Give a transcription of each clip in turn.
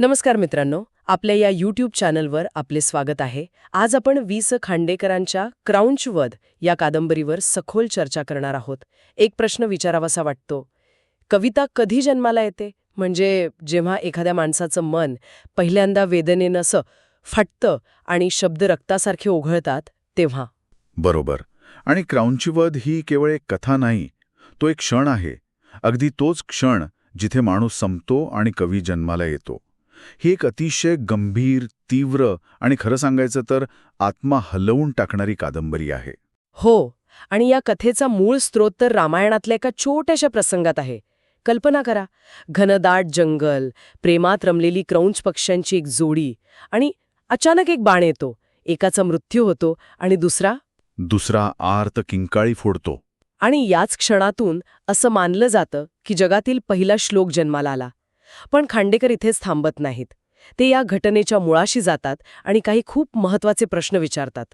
नमस्कार मित्रांनो, आपल्या या यूट्यूब चॅनलवर आपले स्वागत आहे. आज आपण वि.स. खांडेकरांच्या क्राऊंच वध या कादंबरीवर सखोल चर्चा करणार आहोत. एक प्रश्न विचारावासा वाटतो, कविता कधी जन्माला येते? म्हणजे जेव्हा एखाद्या माणसाचं मन पहिल्यांदा वेदनेनं असं फाटतं आणि शब्द रक्तासारखे ओघळतात तेव्हा. बरोबर. आणि क्राऊंची वध ही केवळ एक कथा नाही, तो एक क्षण आहे. अगदी तोच क्षण जिथे माणूस संपतो आणि कवी जन्माला येतो. ही एक अतिशय गंभीर, तीव्र आणि खरं सांगायचं तर आत्मा हलवून टाकणारी कादंबरी आहे. हो, आणि या कथेचा मूळ स्रोत तर रामायणातल्या एका छोट्याशा प्रसंगात आहे. कल्पना करा, घनदाट जंगल, प्रेमात रमलेली क्रौंच पक्ष्यांची एक जोडी, आणि अचानक एक बाण येतो. एकाचा मृत्यू होतो आणि दुसरा आर्त किंकाळी फोडतो. आणि याच क्षणातून असं मानलं जातं की जगातील पहिला श्लोक जन्माला आला. पण खांडेकर इथेच थांबत नाहीत. ते या घटनेच्या मुळाशी जातात आणि काही खूप महत्वाचे प्रश्न विचारतात.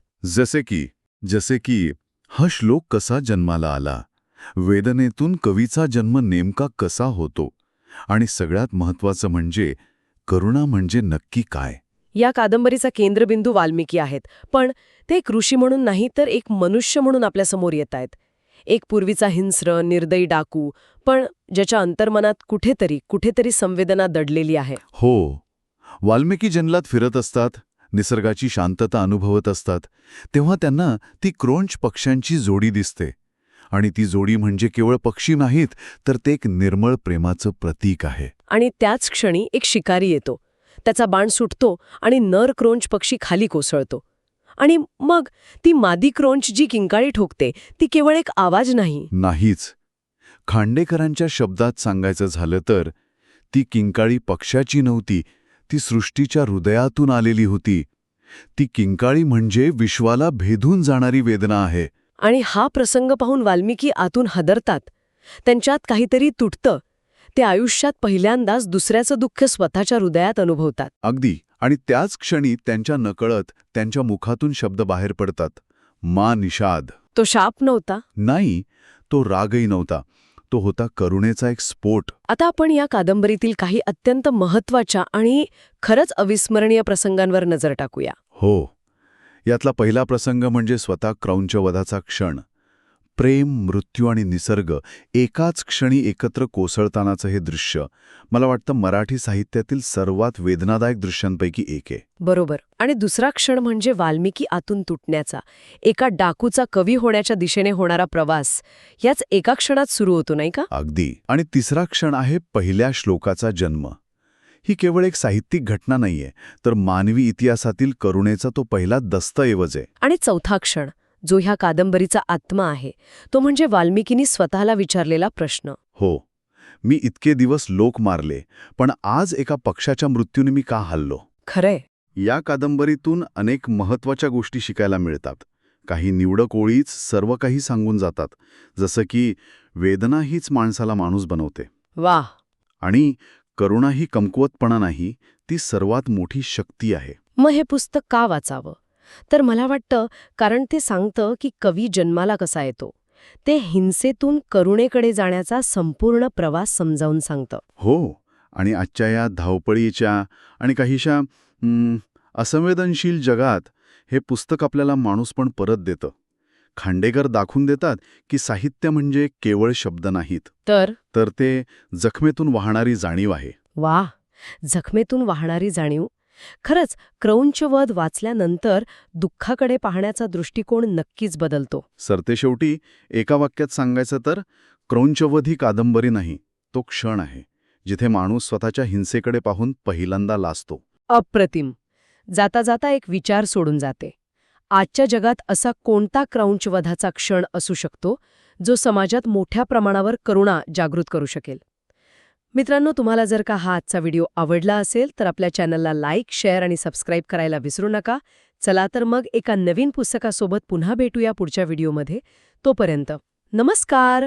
जसे की हा श्लोक कसा जन्माला आला, वेदनेतून कवीचा जन्म नेमका कसा होतो, आणि सगळ्यात महत्वाचं म्हणजे करुणा म्हणजे नक्की काय. या कादंबरीचा केंद्रबिंदू वाल्मिकी आहेत, पण ते एक ऋषी म्हणून नाही तर एक मनुष्य म्हणून आपल्यासमोर येत आहेत. एक पूर्वीचा हिंस्र, निर्दयी डाकू, पण ज्याच्या अंतर्मनात कुठेतरी संवेदना दडलेली आहे. हो, वाल्मिकी जंगलात फिरत असतात, निसर्गाची शांतता अनुभवत असतात, तेव्हा त्यांना ती क्रोंच पक्ष्यांची जोडी दिसते. आणि ती जोडी म्हणजे केवळ पक्षी नाहीत, तर ते एक निर्मळ प्रेमाचं प्रतीक आहे. आणि त्याच क्षणी एक शिकारी येतो. त्याचा बाण सुटतो आणि नर क्रोंच पक्षी खाली कोसळतो. आणि मग ती मादी क्रोंच जी किंकाळी ठोकते ती केवळ एक आवाज नाहीच. खांडेकरांच्या शब्दात सांगायचं झालं तर ती किंकाळी पक्षाची नव्हती, ती सृष्टीच्या हृदयातून आलेली होती. ती किंकाळी म्हणजे विश्वाला भेदून जाणारी वेदना आहे. आणि हा प्रसंग पाहून वाल्मिकी आतून हादरतात. त्यांच्यात काहीतरी तुटतं. ते आयुष्यात पहिल्यांदाच दुसऱ्याचं दुःख स्वतःच्या हृदयात अनुभवतात. अगदी. आणि त्याच क्षणी त्यांच्या नकळत त्यांच्या मुखातून शब्द बाहेर पडतात. मा निषाद. तो शाप नव्हता. नाही, तो रागही नव्हता. तो होता करुणेचा एक स्फोट. आता आपण या कादंबरीतील काही अत्यंत महत्वाच्या आणि खरंच अविस्मरणीय प्रसंगांवर नजर टाकूया. हो, यातला पहिला प्रसंग म्हणजे स्वतः क्रौंच वधाचा क्षण. प्रेम, मृत्यू आणि निसर्ग एकाच क्षणी एकत्र कोसळतानाचं हे दृश्य मला वाटतं मराठी साहित्यातील सर्वात वेदनादायक दृश्यांपैकी एक आहे. बरोबर. आणि दुसरा क्षण म्हणजे वाल्मिकी आतून तुटण्याचा, एका डाकूचा कवी होण्याच्या दिशेने होणारा प्रवास याच एका क्षणात सुरू होतो, नाही का? अगदी. आणि तिसरा क्षण आहे पहिल्या श्लोकाचा जन्म. ही केवळ एक साहित्यिक घटना नाहीये, तर मानवी इतिहासातील करुणेचा तो पहिला दस्तऐवज आहे. आणि चौथा क्षण जो ह्या कादंबरीचा आत्मा आहे, तो म्हणजे वाल्मिकींनी स्वतःला विचारलेला प्रश्न. हो, मी इतके दिवस लोक मारले, पण आज एका पक्षाच्या मृत्यूने मी का हललो? खरंय. या कादंबरीतून अनेक महत्त्वाच्या गोष्टी शिकायला मिळतात. काही निवडक ओळीच सर्व काही सांगून जातात, जसं की वेदना हीच माणसाला माणूस बनवते. वाह. आणि करुणा ही कमकुवतपणा नाही, ती सर्वात मोठी शक्ती आहे. मग हे पुस्तक का वाचावं? तर मला वाटतं कारण ते सांगतं की कवी जन्माला कसा येतो. ते हिंसेतून करुणेकडे जाण्याचा संपूर्ण प्रवास समजावून सांगतं. हो, आणि आजच्या या धावपळीच्या आणि काहीशा असंवेदनशील जगात हे पुस्तक आपल्याला माणूसपण परत देतं. खांडेकर दाखवून देतात की साहित्य म्हणजे केवळ शब्द नाहीत, तर ते जखमेतून वाहणारी जाणीव आहे. वाह, जखमेतून वाहणारी जाणीव. खरंच क्रौंच वध वाचल्यानंतर दुःखाकडे पाहण्याचा दृष्टिकोन नक्कीच बदलतो. सरतेशेवटी एका वाक्यात सांगायचं तर क्रौंच वध ही कादंबरी नाही, तो क्षण आहे जिथे माणूस स्वतःच्या हिंसेकडे पाहून पहिल्यांदा लाजतो. अप्रतिम. जाता जाता एक विचार सोडून जाते. आजच्या जगात असा कोणता क्रौंच वधाचा क्षण असू शकतो जो समाजात मोठ्या प्रमाणावर करुणा जागृत करू शकेल? मित्रांनो, तुम्हाला जर का हा आजचा व्हिडिओ आवडला असेल तर आपल्या चॅनलला लाईक, शेअर आणि सबस्क्राईब करायला विसरू नका. चला तर मग एका नवीन पुस्तकासोबत पुन्हा भेटूया पुढच्या व्हिडिओमध्ये. तोपर्यंत नमस्कार.